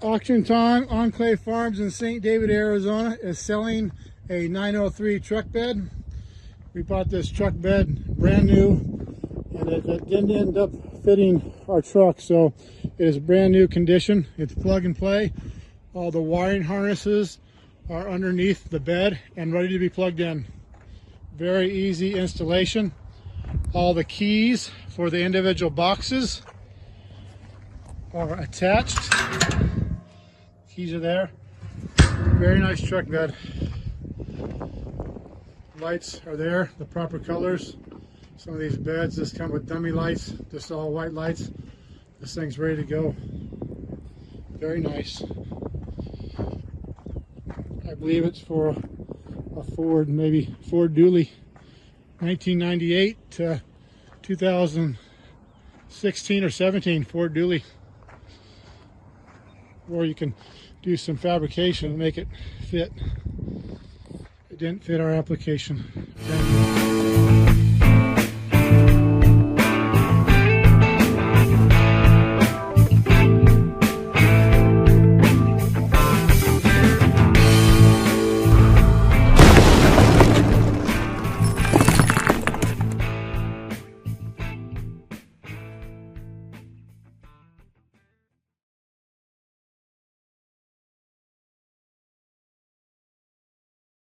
Auction time. Enclave Farms in St. David, Arizona is selling a 903 truck bed. We bought this truck bed brand new, and it didn't end up fitting our truck, so it is brand new condition. It's plug and play. All the wiring harnesses are underneath the bed and ready to be plugged in. Very easy installation. All the keys for the individual boxes are attached. Keys are there. Very nice truck bed. Lights are there, the proper colors. Some of these beds just come with dummy lights, just all white lights. This thing's ready to go. Very nice. I believe it's for a Ford, maybe Ford Dually, 1998 to 2016 or 17 Ford Dually. Or you can do some fabrication and make it fit. It didn't fit our application.